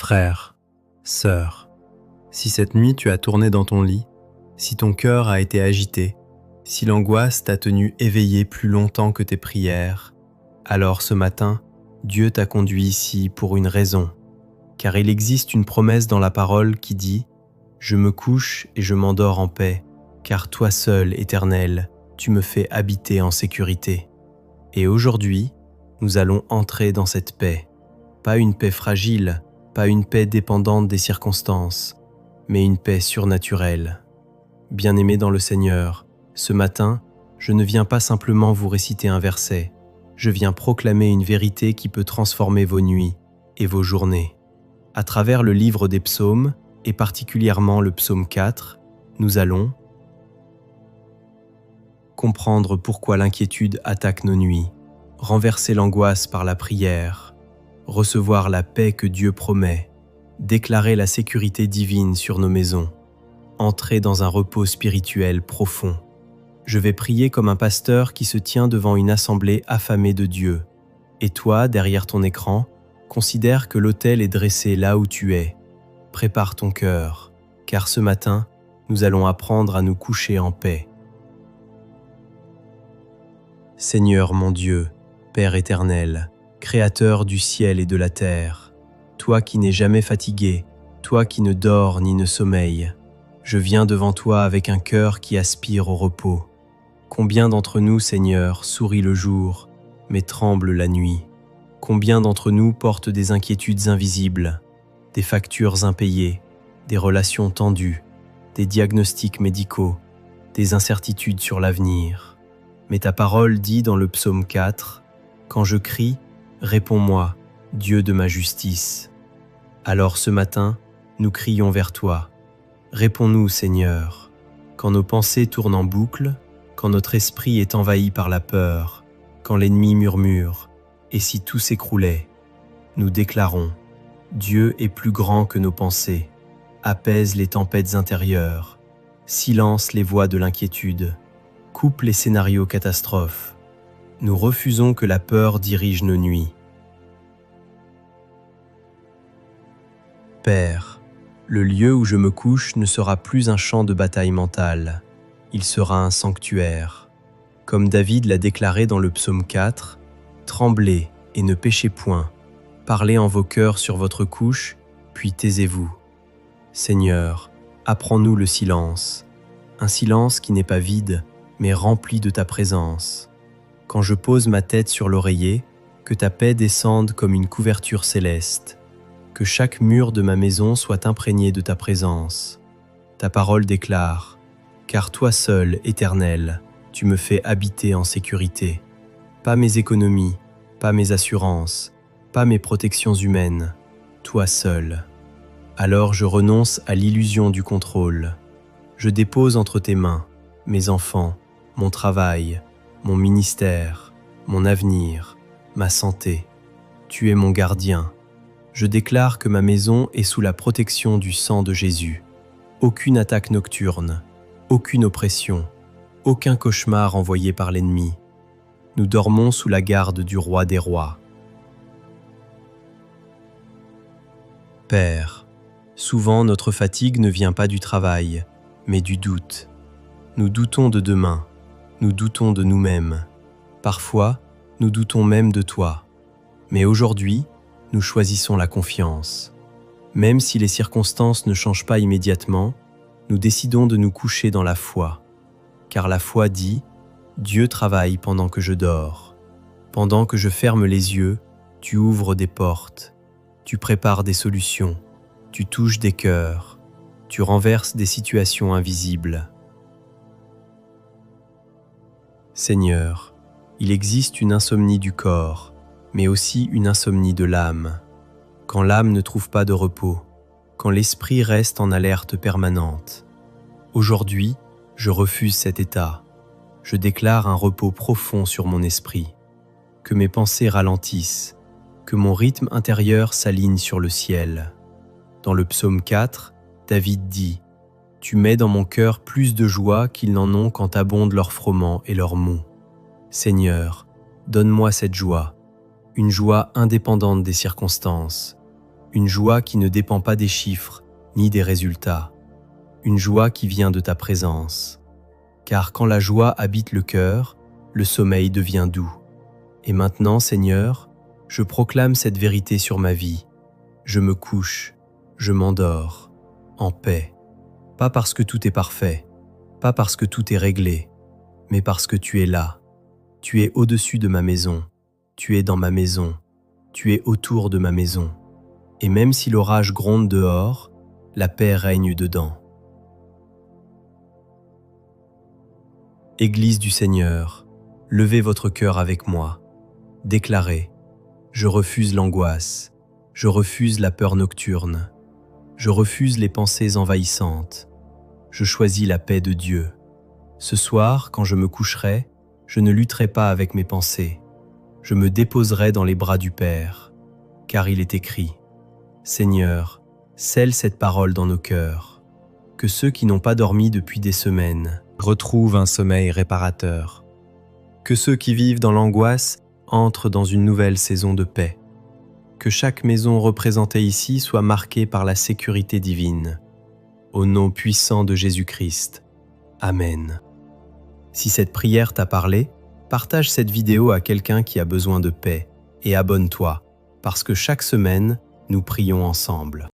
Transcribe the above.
Frère, sœur, si cette nuit tu as tourné dans ton lit, si ton cœur a été agité, si l'angoisse t'a tenu éveillé plus longtemps que tes prières, alors ce matin, Dieu t'a conduit ici pour une raison, car il existe une promesse dans la parole qui dit « Je me couche et je m'endors en paix, car toi seul, Éternel, tu me fais habiter en sécurité. » Et aujourd'hui, nous allons entrer dans cette paix, pas une paix fragile, pas une paix dépendante des circonstances, mais une paix surnaturelle. Bien-aimés dans le Seigneur, ce matin, je ne viens pas simplement vous réciter un verset, je viens proclamer une vérité qui peut transformer vos nuits et vos journées. À travers le livre des psaumes, et particulièrement le psaume 4, nous allons comprendre pourquoi l'inquiétude attaque nos nuits, renverser l'angoisse par la prière, recevoir la paix que Dieu promet, déclarer la sécurité divine sur nos maisons, entrer dans un repos spirituel profond. Je vais prier comme un pasteur qui se tient devant une assemblée affamée de Dieu. Et toi, derrière ton écran, considère que l'autel est dressé là où tu es. Prépare ton cœur, car ce matin, nous allons apprendre à nous coucher en paix. Seigneur mon Dieu, Père éternel, Créateur du ciel et de la terre, toi qui n'es jamais fatigué, toi qui ne dors ni ne sommeille, je viens devant toi avec un cœur qui aspire au repos. Combien d'entre nous, Seigneur, sourit le jour, mais tremble la nuit? Combien d'entre nous portent des inquiétudes invisibles, des factures impayées, des relations tendues, des diagnostics médicaux, des incertitudes sur l'avenir? Mais ta parole dit dans le psaume 4, « Quand je crie, réponds-moi, Dieu de ma justice. » Alors ce matin, nous crions vers toi. Réponds-nous, Seigneur. Quand nos pensées tournent en boucle, quand notre esprit est envahi par la peur, quand l'ennemi murmure, et si tout s'écroulait, nous déclarons, Dieu est plus grand que nos pensées, apaise les tempêtes intérieures, silence les voix de l'inquiétude, coupe les scénarios catastrophes. Nous refusons que la peur dirige nos nuits. Père, le lieu où je me couche ne sera plus un champ de bataille mentale, il sera un sanctuaire. Comme David l'a déclaré dans le psaume 4, « Tremblez et ne péchez point, parlez en vos cœurs sur votre couche, puis taisez-vous. » Seigneur, apprends-nous le silence, un silence qui n'est pas vide, mais rempli de ta présence. Quand je pose ma tête sur l'oreiller, que ta paix descende comme une couverture céleste, que chaque mur de ma maison soit imprégné de ta présence. Ta parole déclare, « Car toi seul, Éternel, tu me fais habiter en sécurité. » Pas mes économies, pas mes assurances, pas mes protections humaines, toi seul. Alors je renonce à l'illusion du contrôle. Je dépose entre tes mains mes enfants, mon travail, mon ministère, mon avenir, ma santé. Tu es mon gardien. Je déclare que ma maison est sous la protection du sang de Jésus. Aucune attaque nocturne, aucune oppression, aucun cauchemar envoyé par l'ennemi. Nous dormons sous la garde du roi des rois. Père, souvent notre fatigue ne vient pas du travail, mais du doute. Nous doutons de demain, nous doutons de nous-mêmes. Parfois, nous doutons même de toi. Mais aujourd'hui, nous choisissons la confiance. Même si les circonstances ne changent pas immédiatement, nous décidons de nous coucher dans la foi. Car la foi dit « Dieu travaille pendant que je dors. Pendant que je ferme les yeux, tu ouvres des portes, tu prépares des solutions, tu touches des cœurs, tu renverses des situations invisibles. » Seigneur, il existe une insomnie du corps, mais aussi une insomnie de l'âme. Quand l'âme ne trouve pas de repos, quand l'esprit reste en alerte permanente. Aujourd'hui, je refuse cet état. Je déclare un repos profond sur mon esprit. Que mes pensées ralentissent, que mon rythme intérieur s'aligne sur le ciel. Dans le psaume 4, David dit « Tu mets dans mon cœur plus de joie qu'ils n'en ont quand abondent leurs froment et leurs maux. Seigneur, donne-moi cette joie, une joie indépendante des circonstances, Une joie qui ne dépend pas des chiffres ni des résultats. Une joie qui vient de ta présence. Car quand la joie habite le cœur, le sommeil devient doux. Et maintenant, Seigneur, je proclame cette vérité sur ma vie. Je me couche, je m'endors, en paix. Pas parce que tout est parfait, pas parce que tout est réglé, mais parce que tu es là. Tu es au-dessus de ma maison, tu es dans ma maison, tu es autour de ma maison. Et même si l'orage gronde dehors, la paix règne dedans. Église du Seigneur, levez votre cœur avec moi. Déclarez, je refuse l'angoisse, je refuse la peur nocturne, je refuse les pensées envahissantes, je choisis la paix de Dieu. Ce soir, quand je me coucherai, je ne lutterai pas avec mes pensées, je me déposerai dans les bras du Père, car il est écrit, Seigneur, scelle cette parole dans nos cœurs, que ceux qui n'ont pas dormi depuis des semaines retrouvent un sommeil réparateur, que ceux qui vivent dans l'angoisse entrent dans une nouvelle saison de paix, que chaque maison représentée ici soit marquée par la sécurité divine, au nom puissant de Jésus-Christ. Amen. Si cette prière t'a parlé, partage cette vidéo à quelqu'un qui a besoin de paix et abonne-toi, parce que chaque semaine, nous prions ensemble.